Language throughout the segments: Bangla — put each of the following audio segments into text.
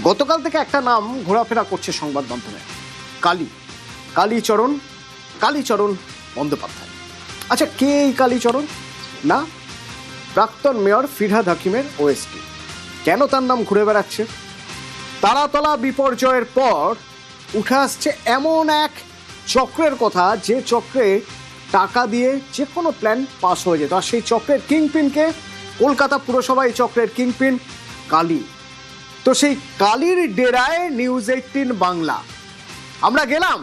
গতকাল থেকে একটা নাম ঘোরাফেরা করছে সংবাদ মাধ্যমে, কালীচরণ বন্দ্যোপাধ্যায়। আচ্ছা, কে এই কালীচরণ? না, প্রাক্তন মেয়র ফিরহাদ হাকিমের ওএসডি। কেন তার নাম ঘুরে বেড়াচ্ছে? তারাতলা বিপর্যয়ের পর উঠে আসছে এমন এক চক্রের কথা, যে চক্রে টাকা দিয়ে যে কোনো প্ল্যান পাস হয়ে যেত। আর সেই চক্রের কিংপিনকে, কলকাতা পুরসভা এই চক্রের কিংপিন কালী। তো সেই কালীর ডেরায় নিউজ 18 বাংলা আমরা গেলাম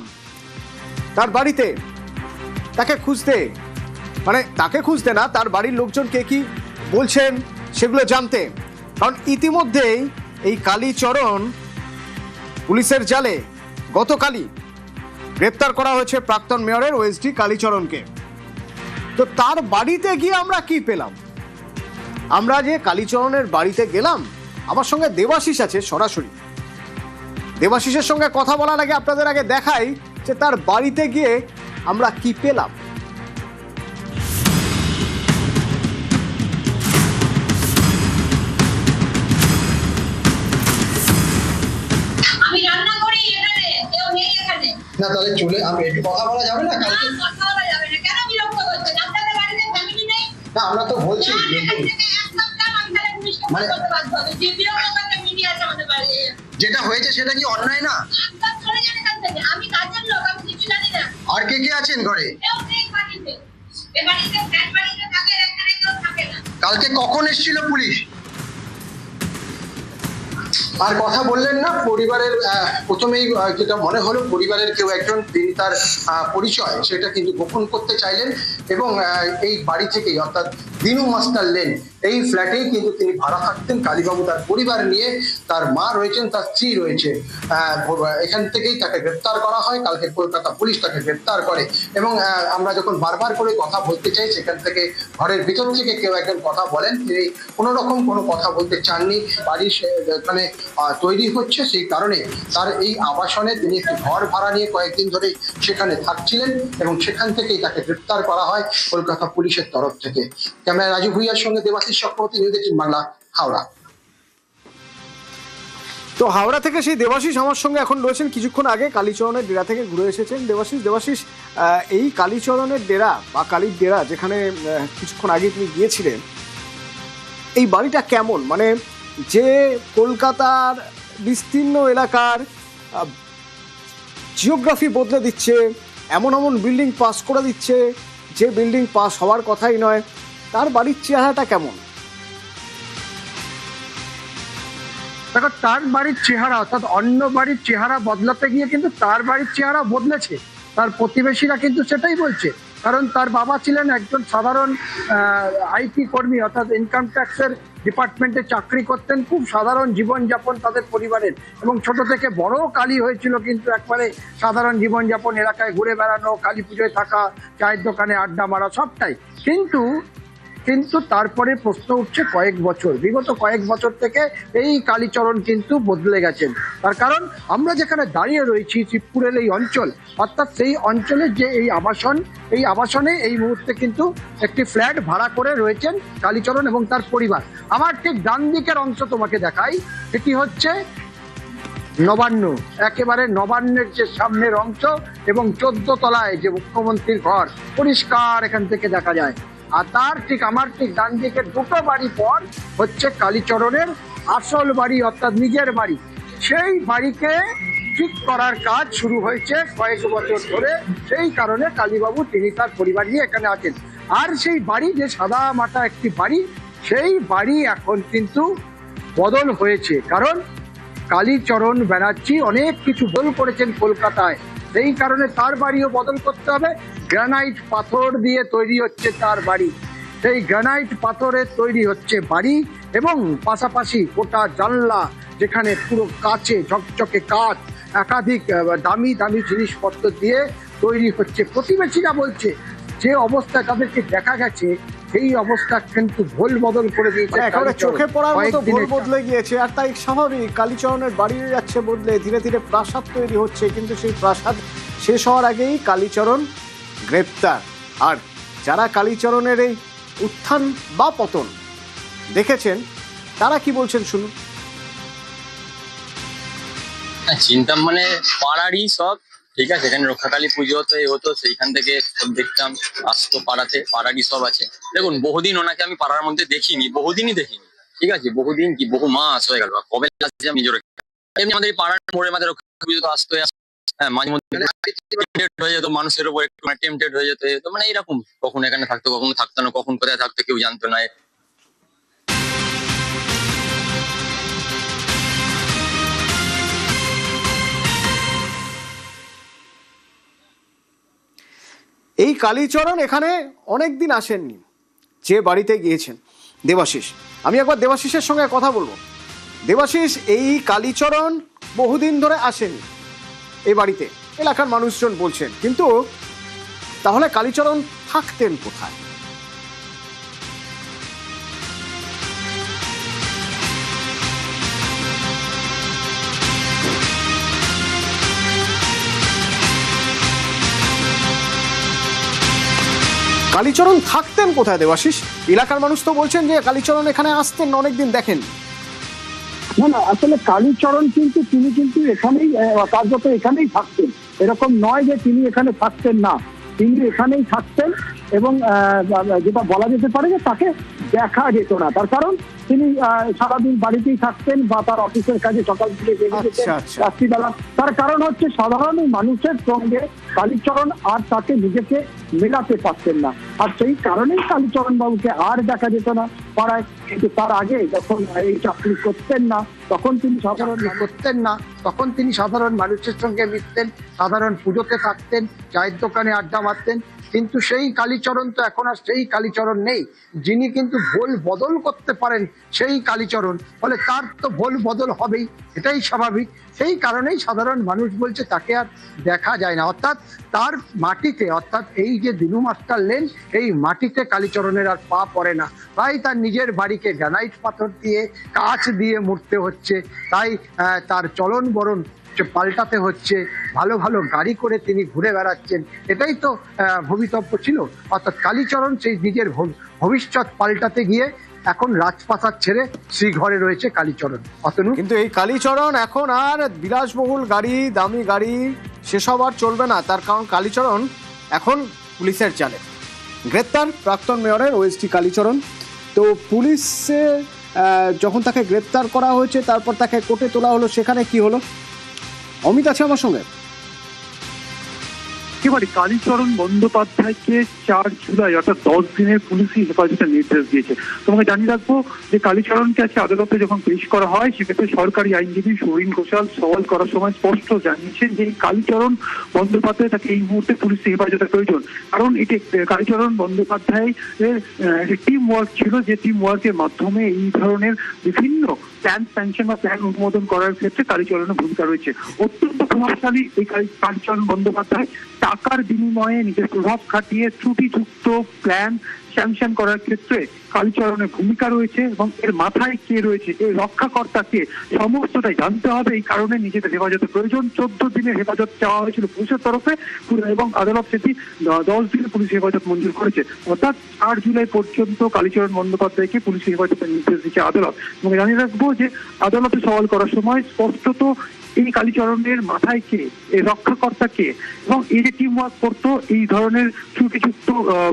তার বাড়িতে, তাকে খুঁজতে, মানে তাকে খুঁজতে না, তার বাড়ির লোকজন কে কি বলছেন সেগুলো জানতে। কারণ ইতিমধ্যেই এই কালীচরণ পুলিশের জালে গতকালই গ্রেপ্তার করা হয়েছে প্রাক্তন মেয়রের ওএসডি কালীচরণকে। তো তার বাড়িতে গিয়ে আমরা কি পেলাম? আমরা যে কালীচরণের বাড়িতে গেলাম, আমার সঙ্গে দেবাশিস আছে সরাসরি। দেবাশিসের সঙ্গে কথা বলার আগে আপনাদের আগে দেখাই যে তার বাড়িতে গিয়ে আমরা কি পেলাম। আমি রান্না করি এখানে, কেউ নেই এখানে। না তাহলে চলে আমি একটু কথা বলা যাবে না কালকে? কথা বলা যাবে না, কেন বিরক্ত করছেন? আপনাদের বাড়িতে ফ্যামিলি নেই? না আমরা তো বলছি মানে যে বিরক্ত করতে মিডিয়া আছে আমাদের বাড়ি। যেটা হয়েছে সেটা কি অন্যায় না? একদম চলে যান এখান থেকে, আমি কাজের লোক, আমি কিছু জানি না। আর কে কে আছেন ঘরে? কেউ নেই বাড়িতে, এ বাড়িতে ফ্ল্যাট বাড়িতে থাকে, এখানে কেউ থাকে না। কালকে কখন এসেছিল পুলিশ? আর কথা বললেন না পরিবারের, প্রথমেই যেটা মনে হলো পরিবারের কেউ একজন, তিনি তার পরিচয় সেটা কিন্তু গোপন করতে চাইলেন এবং এই বাড়ি থেকেই, অর্থাৎ দিনু মাস্টার লেন এই ফ্ল্যাটেই কিন্তু তিনি ভাড়া থাকতেন। কালীবাবু তার পরিবার নিয়ে, তার মা রয়েছেন, তার স্ত্রী রয়েছে। এখান থেকেই তাকে গ্রেপ্তার করা হয়। কালকে কলকাতা পুলিশ তাকে গ্রেপ্তার করে এবং আমরা যখন বারবার করে কথা বলতে চাই, সেখান থেকে ঘরের ভিতর থেকে কেউ একজন কথা বলেন, তিনি কোনো রকম কোনো কথা বলতে চাননি। বাড়ি মানে তৈরি হচ্ছে, সেই কারণে তার এই আবাসনে তিনি একটি ঘর ভাড়া নিয়ে কয়েকদিন ধরে সেখানে থাকছিলেন এবং সেখান থেকেই তাকে গ্রেপ্তার করা হয় কলকাতা পুলিশের তরফ থেকে। ক্যামেরা রাজু ভুইয়ার সঙ্গে দেবাশিস চক্রবর্তী, নিউজ 18 বাংলা, হাওড়া। তো হাওড়া থেকে সেই দেবাশিস আমার সঙ্গে এখন রয়েছেন। কিছুক্ষণ আগে কালীচরণের ডেরা থেকে ঘুরে এসেছেন দেবাশিস। এই কালীচরণের ডেরা বা কালীর ডেরা যেখানে কিছুক্ষণ আগে তিনি গিয়েছিলেন, এই বাড়িটা কেমন? মানে যে কলকাতার বিস্তীর্ণ এলাকার জিওগ্রাফি বদলে দিচ্ছে, এমন বিল্ডিং পাস করে দিচ্ছে যে বিল্ডিং পাস হওয়ার কথাই নয়, তার বাড়ির চেহারাটা কেমন? দেখো, তার বাড়ির চেহারা অর্থাৎ অন্য বাড়ির চেহারা বদলাতে গিয়ে কিন্তু তার বাড়ির চেহারা বদলেছে। তার প্রতিবেশীরা কিন্তু সেটাই বলছে, কারণ তার বাবা ছিলেন একজন সাধারণ আইটি কর্মী, অর্থাৎ ইনকাম ট্যাক্সের ডিপার্টমেন্টে চাকরি করতেন। খুব সাধারণ জীবনযাপন তাদের পরিবারের, এবং ছোট থেকে বড় কালী হয়েছিল কিন্তু একবারে সাধারণ জীবনযাপন, এলাকায় ঘুরে বেড়ানো, কালী পুজোয় থাকা, চায়ের দোকানে আড্ডা মারা, সবটাই। কিন্তু তারপরে প্রশ্ন উঠছে বিগত কয়েক বছর থেকে এই কালীচরণ কিন্তু বদলে গেছেন। তার কারণ আমরা যেখানে দাঁড়িয়ে রয়েছি, শিবপুরের এই অঞ্চল, অর্থাৎ সেই অঞ্চলের যে এই আবাসনে এই মুহূর্তে কিন্তু একটি ফ্ল্যাট ভাড়া করে রয়েছেন কালীচরণ এবং তার পরিবার। আমার ঠিক ডান দিকের অংশ তোমাকে দেখাই, এটি হচ্ছে নবান্ন, একেবারে নবান্নের যে সামনের অংশ এবং 14 তলায় যে মুখ্যমন্ত্রীর ঘর, পরিষ্কার এখান থেকে দেখা যায়। আর তার ঠিক আমার ঠিক ডান দিকে দুটো বাড়ি পর হচ্ছে কালীচরণের আসল বাড়ি, অর্থাৎ নিজের বাড়ি। সেই বাড়িকে ঠিক করার কাজ শুরু হয়েছে কয়েক বছর ধরে, সেই কারণে কালীবাবু তিনি তার পরিবার নিয়ে এখানে আছেন। আর সেই বাড়ি যে সাদা মাটা একটি বাড়ি, সেই বাড়ি এখন কিন্তু বদল হয়েছে, কারণ কালীচরণ ব্যানার্জি অনেক কিছু বদল করেছেন কলকাতায়, সেই কারণে তার বাড়িও বদল করতে হবে। গ্রানাইট পাথর দিয়ে তৈরি হচ্ছে তার বাড়ি, সেই গ্রানাইট পাথরের তৈরি হচ্ছে বাড়ি এবং পাশাপাশি গোটা জানলা, যেখানে পুরো কাচে ঝকঝকে কাচ, একাধিক দামি জিনিসপত্র দিয়ে তৈরি হচ্ছে। প্রতিবেশীরা বলছে যে অবস্থা তাদেরকে দেখা গেছে, সেই অবস্থা কিন্তু ভোল বদল করে দিয়েছে, একেবারে চোখে পড়ার মতো ভোল বদলে গিয়েছে। আর তাই স্বাভাবিক, কালীচরণের বাড়ি যাচ্ছে বদলে, ধীরে ধীরে প্রাসাদ তৈরি হচ্ছে, কিন্তু সেই প্রাসাদ শেষ হওয়ার আগেই কালীচরণ গ্রেপ্তার। আর যারা কালীচরণের এই উত্থান বা পতন দেখেছেন, তারা কি বলছেন শুনুন। হ্যাঁ, চিনতাম মানে পাড়ারই সব, ঠিক আছে। এখানে রক্ষাকালী পুজো হতো, এ হতো, সেইখান থেকে সব দেখতাম, আসতো পাড়াতে, পাড়ারই সব আছে। দেখুন, বহুদিন ওনাকে আমি পাড়ার মধ্যে দেখিনি, বহুদিনই দেখিনি, ঠিক আছে, বহুদিন কি বহু মাস হয়ে গেল, কবে last যে আমি নিজের এমনি আমাদের এই পাড়ার মোড়ে আমাদের রক্ষাকালী পুজো তো আসতো। হ্যাঁ, মাঝে মধ্যে tempted হয়ে যেত, মানুষের উপর একটু টেম্পটেড হয়ে যেত, তো মানে এইরকম, কখন এখানে থাকতো, কখনো থাকতো না, কখন কোথায় থাকতো কেউ জানতো না। এই কালীচরণ এখানে অনেক দিন আসেননি, যে বাড়িতে গিয়েছেন দেবাশিস। আমি একবার দেবাশিসের সঙ্গে কথা বলবো। দেবাশিস, এই কালীচরণ বহুদিন ধরে আসেনি এই বাড়িতে, এলাকার মানুষজন বলছেন, কিন্তু তাহলে কালীচরণ থাকতেন কোথায়? কালীচরণ থাকতেন কোথায় দেবাশিস? এলাকার মানুষ তো বলছেন যে কালীচরণ এখানে আসতেন, অনেকদিন দেখেন। না, আসলে কালীচরণ কিন্তু তিনি কিন্তু এখানেই কার্যত এখানেই থাকতেন, এরকম নয় যে তিনি এখানে থাকতেন না, তিনি এখানেই থাকতেন। এবং যেটা বলা যেতে পারে যে তাকে দেখা যেত না, তার কারণ তিনি সারাদিন বাড়িতেই থাকতেন বা তার অফিসের কাজে সকাল থেকে বেরিয়ে যেতেন রাত্রিবেলা। তার কারণ হচ্ছে সাধারণ মানুষের সঙ্গে কালীচরণ আর তাকে নিজেকে মেলাতে পারতেন না, আর সেই কারণেই কালীচরণ বাবুকে আর দেখা যেত না পাড়ায়। কিন্তু তার আগে যখন এই চাকরি করতেন না, তখন তিনি সাধারণ মানুষের সঙ্গে মিশতেন, সাধারণ পুজোতে থাকতেন, চায়ের দোকানে আড্ডা মারতেন। কিন্তু সেই কালীচরণ তো এখন আর সেই কালীচরণ নেই, যিনি কিন্তু ভোল বদল করতে পারেন সেই কালীচরণ, ফলে তার তো ভোল বদল হবেই, এটাই স্বাভাবিক। সেই কারণেই সাধারণ মানুষ বলছে তাকে আর দেখা যায় না, অর্থাৎ তার মাটিতে, অর্থাৎ এই যে দিনু মাস্টার লেন, এই মাটিতে কালীচরণের আর পা পড়ে না। তাই তার নিজের বাড়িকে গ্রানাইট পাথর দিয়ে, কাঁচ দিয়ে মুড়তে হচ্ছে, তাই তার চলন বরণ পাল্টাতে হচ্ছে, ভালো ভালো গাড়ি করে তিনি ঘুরে বেড়াচ্ছেন, এটাই তো ভবিতব্য ছিল। অর্থাৎ কালীচরণ সেই নিজের ভবিষ্যৎ পাল্টাতে গিয়ে এখন রাজপ্রাসাদ ছেড়ে শ্রীঘরে রয়েছে কালীচরণ। অতনু, কিন্তু এই কালীচরণ এখন আর বিলাসবহুল গাড়ি, দামি গাড়ি সেসব আর চলবে না, তার কারণ কালীচরণ এখন পুলিশের জালে। গ্রেপ্তার প্রাক্তন মেয়রের ওএসটি কালীচরণ। তো পুলিশে যখন তাকে গ্রেপ্তার করা হয়েছে, তারপর তাকে কোর্টে তোলা হলো, সেখানে কি হলো? অমিত আছে আমার সঙ্গে। একেবারে কালীচরণ বন্দ্যোপাধ্যায়কে 4 জুলাই অর্থাৎ 10 দিনের পুলিশি হেফাজতের নির্দেশ দিয়েছে। তোমাকে জানিয়ে রাখবো যে কালীচরণকে আজকে আদালতে যখন পেশ করা হয়, সেক্ষেত্রে সরকারি আইনজীবী সৌরিন ঘোষাল সওয়াল করার সময় স্পষ্ট জানিয়েছেন যে এই কালীচরণ বন্দ্যোপাধ্যায় তাকে এই মুহূর্তে পুলিশি হেফাজতের প্রয়োজন, কারণ এটি কালীচরণ বন্দ্যোপাধ্যায়ের টিম ওয়ার্ক ছিল, যে টিম ওয়ার্কের মাধ্যমে এই ধরনের বিভিন্ন প্ল্যান স্যাংশন বা প্ল্যান অনুমোদন করার ক্ষেত্রে কালীচরণের ভূমিকা রয়েছে। অত্যন্ত প্রভাবশালী এই কালীচরণ বন্দ্যোপাধ্যায় টাকার বিনিময়ে নিজের প্রভাব খাটিয়ে ত্রুটিযুক্ত প্ল্যান স্যাংশন করার ক্ষেত্রে কালীচরণের ভূমিকা রয়েছে, এবং এর মাথায় কে রয়েছে, এর রক্ষাকর্তা কে, সমস্তটাই জানতে হবে। এই কারণে নিজেদের হেফাজতের প্রয়োজন। 14 দিনের হেফাজত চাওয়া হয়েছিল পুলিশের তরফে, এবং আদালত সেটি 10 দিনের পুলিশ হেফাজত মঞ্জুর করেছে। অর্থাৎ 8 জুলাই পর্যন্ত কালীচরণ বন্দ্যোপাধ্যায়কে পুলিশ হেফাজতের নির্দেশ দিচ্ছে আদালত। এবং জানিয়ে রাখবো যে আদালতে সওয়াল করার সময় স্পষ্টত এই কালীচরণের মাথায় কে, এই রক্ষাকর্তা কে, এবং এই যে টিম ওয়ার্ক করতো এই ধরনের ত্রুটিযুক্ত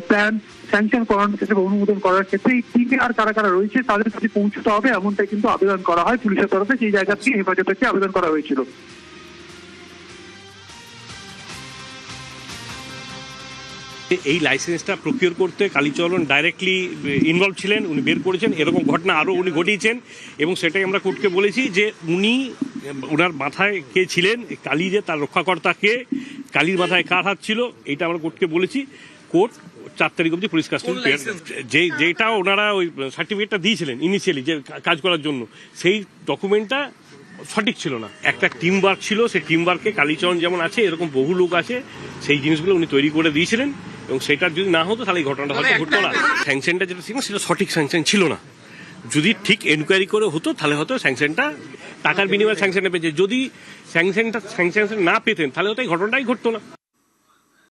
প্ল্যান স্যাংশন করানোর ক্ষেত্রে বা অনুমোদন করার ক্ষেত্রে এই টিমে আর কারা কারা রয়েছে তাদের কাছে পৌঁছতে হবে, এমনটাই কিন্তু আবেদন করা হয় পুলিশের তরফে, সেই জায়গা থেকে হেফাজতকে আবেদন করা হয়েছিল। এই লাইসেন্সটা প্রকিওর করতে কালীচরণ ডাইরেক্টলি ইনভলভ ছিলেন, উনি বের করেছেন, এরকম ঘটনা আরও উনি ঘটিয়েছেন, এবং সেটাই আমরা কোর্টকে বলেছি যে উনি, ওনার মাথায় কে ছিলেন, কালী যে তার রক্ষাকর্তা কে, কালীর মাথায় কার হাত ছিল, এটা আমরা কোর্টকে বলেছি। কোর্ট 4 তারিখ অবধি পুলিশ কাস্টডি যেটা ওনারা ওই সার্টিফিকেটটা দিয়েছিলেন ইনিশিয়ালি যে কাজ করার জন্য, সেই ডকুমেন্টটা সঠিক ছিল না। একটা টিম ওয়ার্ক ছিল, সেই টিম ওয়ার্কে কালীচরণ যেমন আছে এরকম বহু লোক আছে, সেই জিনিসগুলো উনি তৈরি করে দিয়েছিলেন, এবং সেটার যদি না হতো তাহলে এই ঘটনাটা হয়তো ঘটতো না। স্যাংশনটা যেটা ছিল সেটা সঠিক স্যাংশন ছিল না, যদি ঠিক এনকোয়ারি করে হতো তাহলে হয়তো স্যাংশনটা টাকার বিনিময়ে স্যাংশনে পেয়েছে, যদি স্যাংশন না পেতেন তাহলে হয়তো এই ঘটনাটাই ঘটতো না।